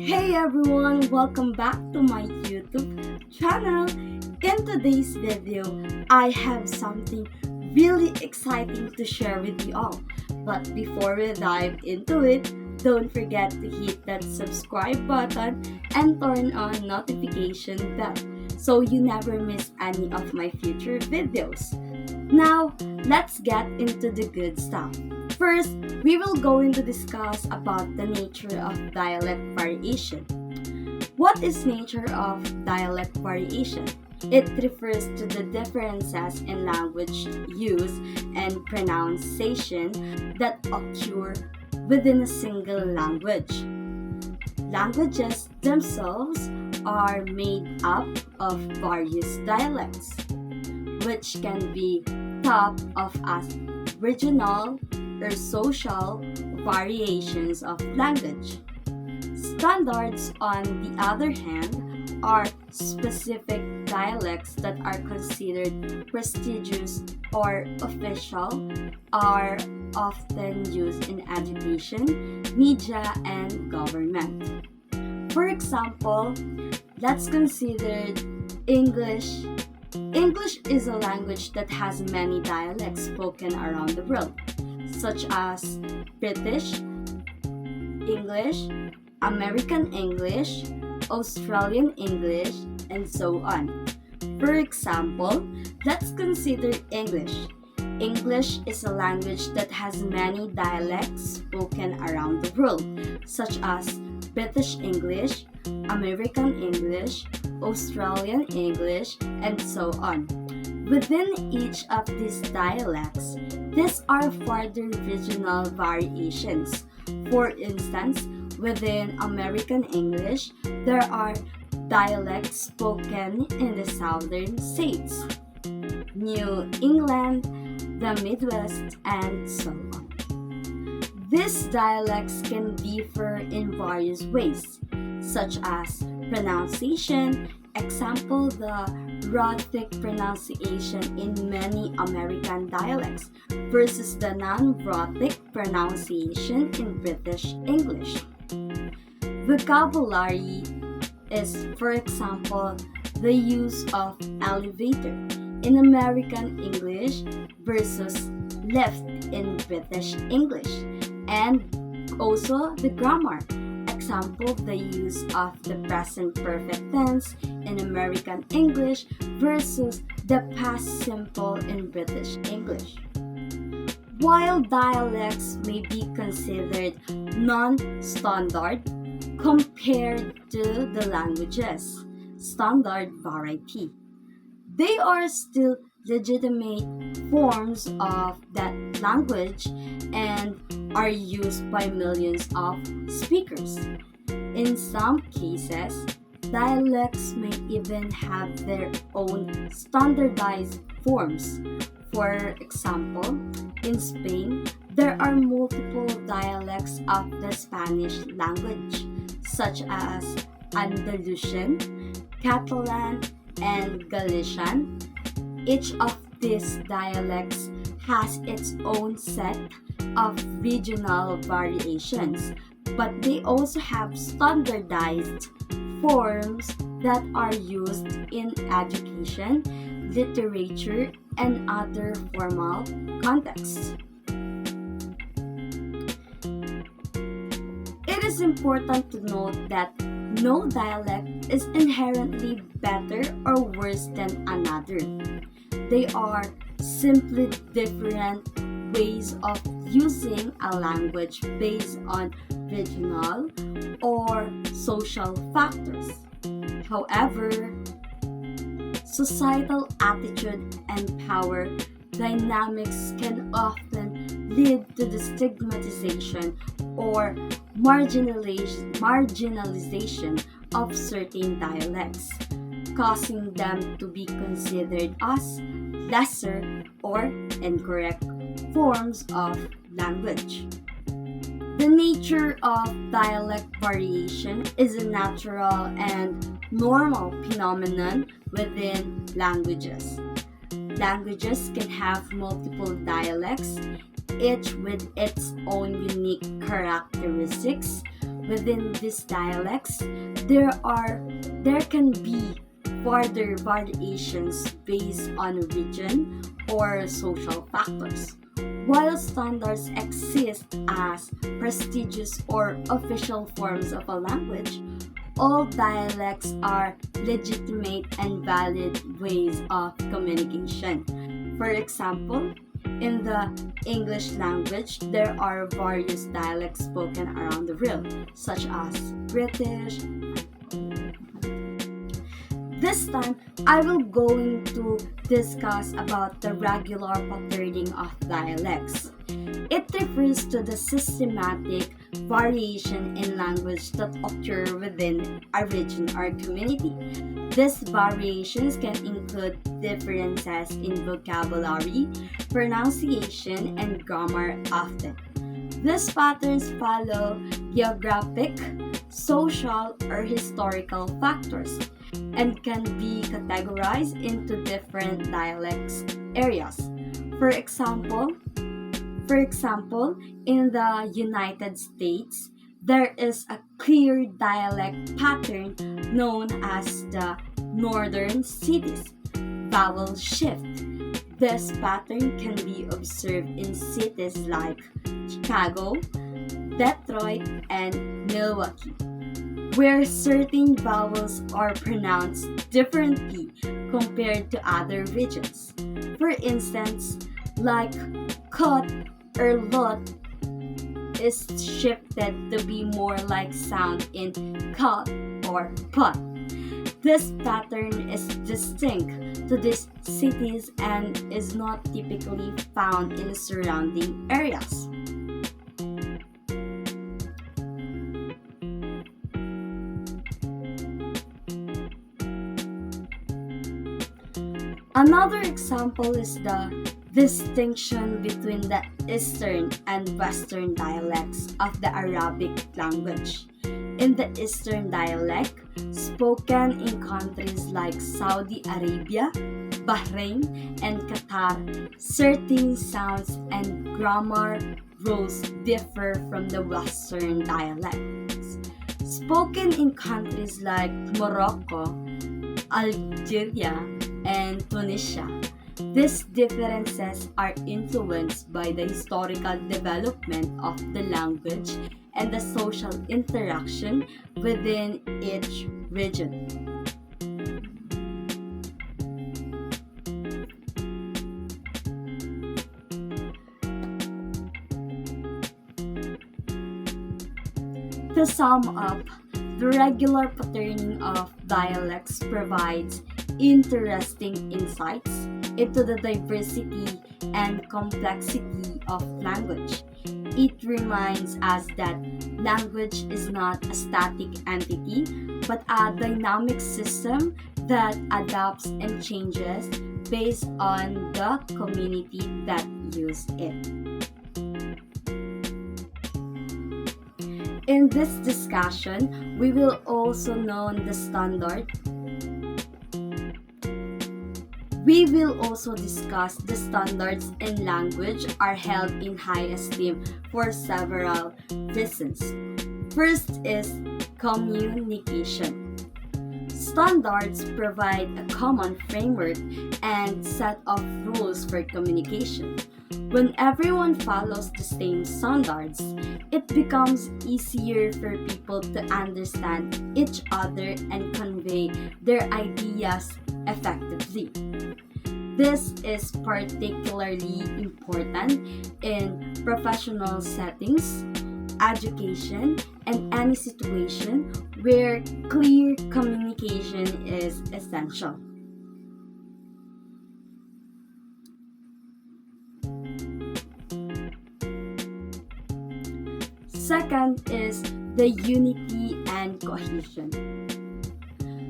Hey everyone, welcome back to my YouTube channel. In today's video, I have something really exciting to share with you all. But before we dive into it, don't forget to hit that subscribe button and turn on notification bell so you never miss any of my future videos. Now, let's get into the good stuff. First, we will going to discuss about the nature of dialect variation. What is nature of dialect variation? It refers to the differences in language use and pronunciation that occur within a single language. Languages themselves are made up of various dialects, which can be thought of as regional or social variations of language. Standards, on the other hand, are specific dialects that are considered prestigious or official, are often used in education, media, and government. For example, let's consider English. English is a language that has many dialects spoken around the world, such as British English, American English, Australian English, and so on. For example, let's consider English. English is a language that has many dialects spoken around the world, such as British English, American English, Australian English, and so on. Within each of these dialects, these are further regional variations. For instance, within American English, there are dialects spoken in the southern states, New England, the Midwest, and so on. These dialects can differ in various ways, such as pronunciation. Example, the rhotic pronunciation in many American dialects versus the non-rhotic pronunciation in British English. Vocabulary is, for example, the use of elevator in American English versus lift in British English, and also the grammar. Example, the use of the present perfect tense in American English versus the past simple in British English. While dialects may be considered non-standard compared to the languages' standard variety, they are still legitimate forms of that language and are used by millions of speakers. In some cases, dialects may even have their own standardized forms. For example, in Spain, there are multiple dialects of the Spanish language, such as Andalusian, Catalan, and Galician. Each of these dialects has its own set of regional variations, but they also have standardized forms that are used in education, literature, and other formal contexts. It is important to note that no dialect is inherently better or worse than another. They are simply different ways of using a language based on regional or social factors. However, societal attitude and power dynamics can often lead to the stigmatization or marginalization of certain dialects, causing them to be considered as lesser or incorrect forms of language. The nature of dialect variation is a natural and normal phenomenon within languages. Languages can have multiple dialects, each with its own unique characteristics, Within these dialects, there can be further variations based on region or social factors. While standards exist as prestigious or official forms of a language, all dialects are legitimate and valid ways of communication. For example, in the English language, there are various dialects spoken around the world, such as British. This time, I will going to discuss about the regular patterning of dialects. It refers to the systematic variation in language that occur within a region or community. These variations can include differences in vocabulary, pronunciation, and grammar often. These patterns follow geographic, social, or historical factors and can be categorized into different dialects areas. For example, in the United States, there is a clear dialect pattern known as the Northern Cities vowel shift. This pattern can be observed in cities like Chicago, Detroit, and Milwaukee, where certain vowels are pronounced differently compared to other regions. For instance, like cut or lot is shifted to be more like sound in cut or pot. This pattern is distinct to these cities and is not typically found in surrounding areas. Another example is the distinction between the Eastern and Western dialects of the Arabic language. In the Eastern dialect, spoken in countries like Saudi Arabia, Bahrain, and Qatar, certain sounds and grammar rules differ from the Western dialects. Spoken in countries like Morocco, Algeria, and Tunisia, these differences are influenced by the historical development of the language and the social interaction within each region. To sum up, the regular patterning of dialects provides interesting insights into the diversity and complexity of language. It reminds us that language is not a static entity, but a dynamic system that adapts and changes based on the community that uses it. In this discussion, we will also know the standard. We will also discuss the standards in language are held in high esteem for several reasons. First is communication. Standards provide a common framework and set of rules for communication. When everyone follows the same standards, it becomes easier for people to understand each other and convey their ideas effectively. This is particularly important in professional settings, education, and any situation where clear communication is essential. Second is the unity and cohesion.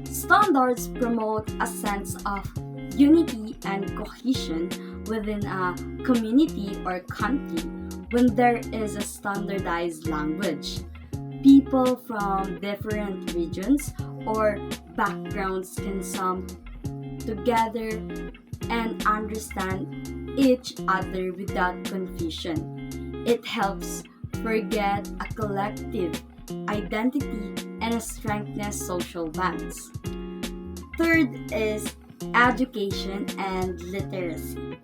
Standards promote a sense of unity and cohesion within a community or country when there is a standardized language. People from different regions or backgrounds can come together and understand each other without confusion. It helps forget a collective identity and strengthens social bonds. Third is education and literacy.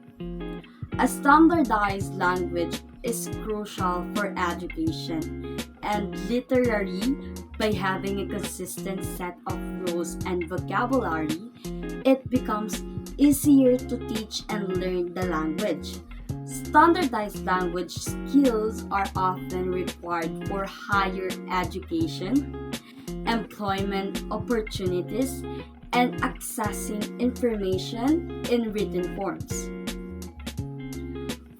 A standardized language is crucial for education and literary. By having a consistent set of rules and vocabulary, it becomes easier to teach and learn the language. Standardized language skills are often required for higher education, employment opportunities, and accessing information in written forms.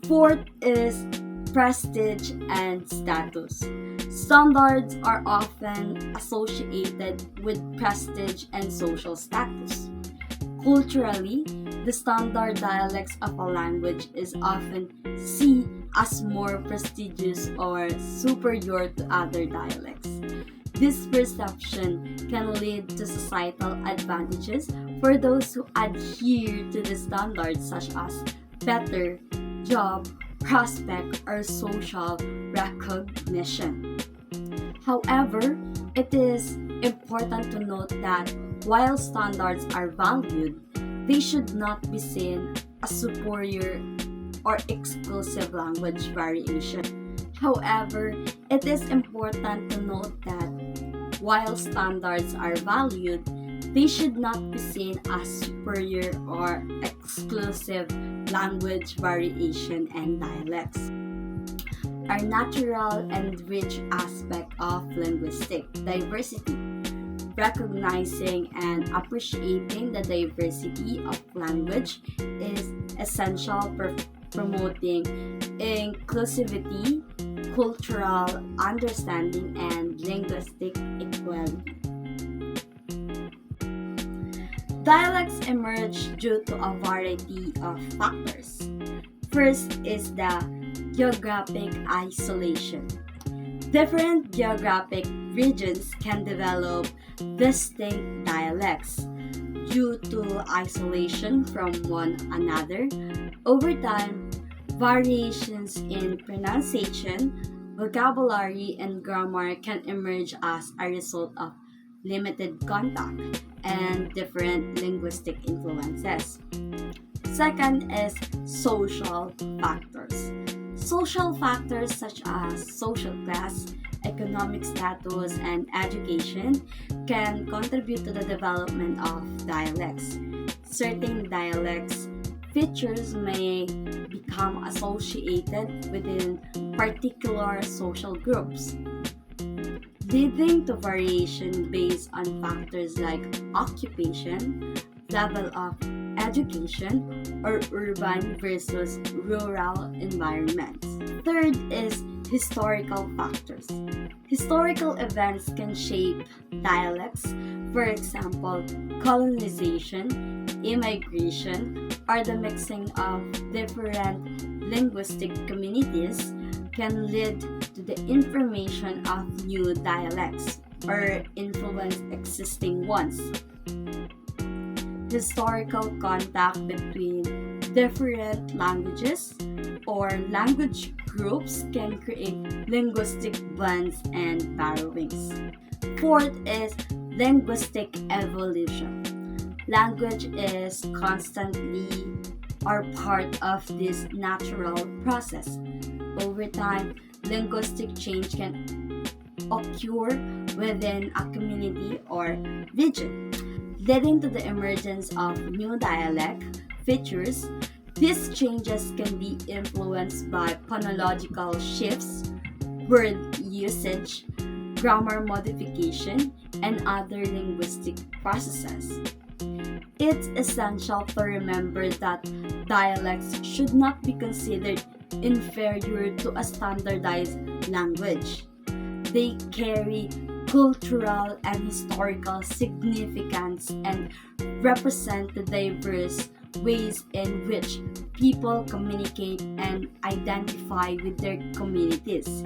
Fourth is prestige and status. Standards are often associated with prestige and social status. Culturally, the standard dialects of a language is often seen as more prestigious or superior to other dialects. This perception can lead to societal advantages for those who adhere to the standards, such as better job prospect or social recognition. However, it is important to note that while standards are valued, they should not be seen as superior or exclusive language variation. However, it is important to note that while standards are valued, they should not be seen as superior or exclusive language variation and dialects. Are natural and rich aspect of linguistic diversity. Recognizing and appreciating the diversity of language is essential for promoting inclusivity, cultural understanding, and linguistic equality. Dialects emerge due to a variety of factors. First is the geographic isolation. Different geographic regions can develop distinct dialects due to isolation from one another. Over time, variations in pronunciation, vocabulary, and grammar can emerge as a result of limited contact and different linguistic influences. Second is social factors. Social factors such as social class, economic status, and education can contribute to the development of dialects. Certain dialects features may become associated within particular social groups, leading to variation based on factors like occupation, level of education, or urban versus rural environments. Third is historical factors. Historical events can shape dialects. For example, colonization, immigration, or the mixing of different linguistic communities can lead to the information of new dialects or influence existing ones. Historical contact between different languages or language groups can create linguistic bonds and borrowings. Fourth is linguistic evolution. Language is constantly or part of this natural process. Over time, linguistic change can occur within a community or region, leading to the emergence of new dialect features. These changes can be influenced by phonological shifts, word usage, grammar modification, and other linguistic processes. It's essential to remember that dialects should not be considered inferior to a standardized language. They carry cultural and historical significance and represent the diverse ways in which people communicate and identify with their communities.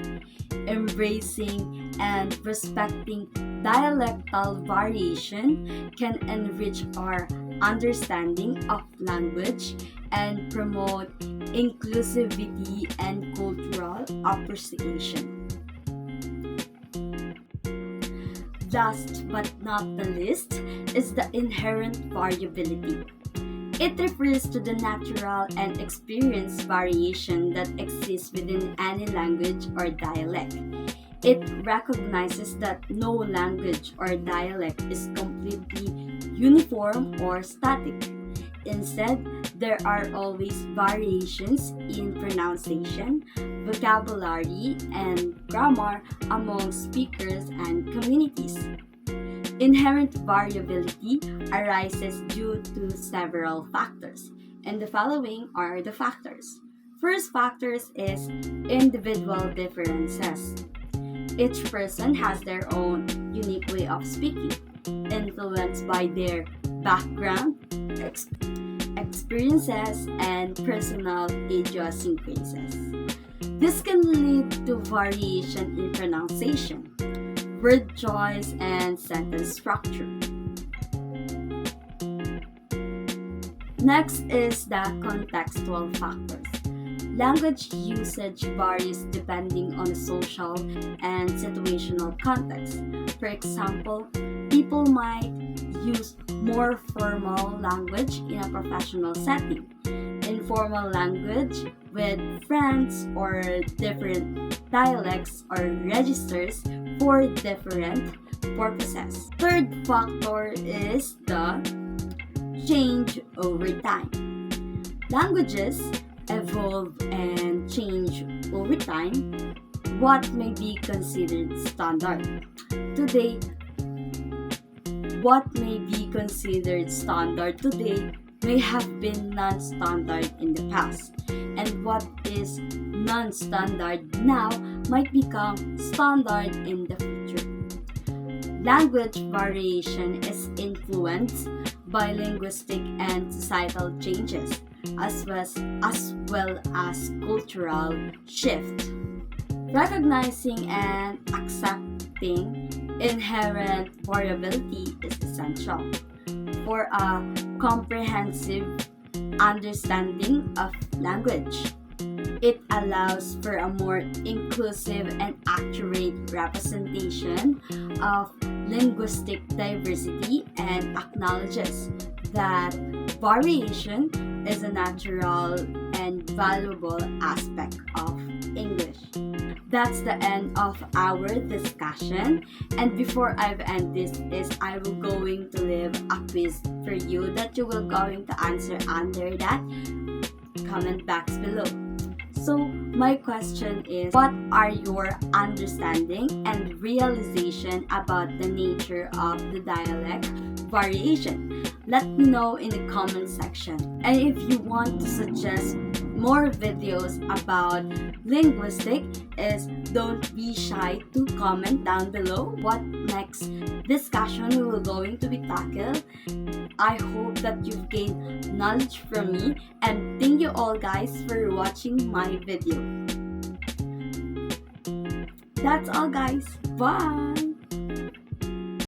Embracing and respecting dialectal variation can enrich our understanding of language and promote inclusivity and cultural appreciation. Last but not the least is the inherent variability. It refers to the natural and experienced variation that exists within any language or dialect. It recognizes that no language or dialect is completely uniform or static. Instead, there are always variations in pronunciation, vocabulary, and grammar among speakers and communities. Inherent variability arises due to several factors, and the following are the factors. First factors is individual differences. Each person has their own unique way of speaking, influenced by their background, experiences, and personal idiosyncrasies. This can lead to variation in pronunciation, word choice, and sentence structure. Next is the contextual factors. Language usage varies depending on the social and situational context. For example, people might use more formal language in a professional setting, informal language with friends, or different dialects or registers for different purposes. Third factor is the change over time. Languages evolve and change over time. What may be considered standard today, may have been non-standard in the past, and what is non-standard now might become standard in the future. Language variation is influenced by linguistic and societal changes, as well as cultural shift. Recognizing and accepting inherent variability is essential for a comprehensive understanding of language. It allows for a more inclusive and accurate representation of linguistic diversity and acknowledges that variation is a natural and valuable aspect of English. That's the end of our discussion. And before I end this, I will going to leave a quiz for you that you will going to answer under that comment box below. So my question is, what are your understanding and realization about the nature of the dialect variation? Let me know in the comment section. And if you want to suggest more videos about linguistic, don't be shy to comment down below what next discussion we will going to be tackled. I hope that you've gained knowledge from me, and thank you all guys for watching my video. That's all guys. Bye!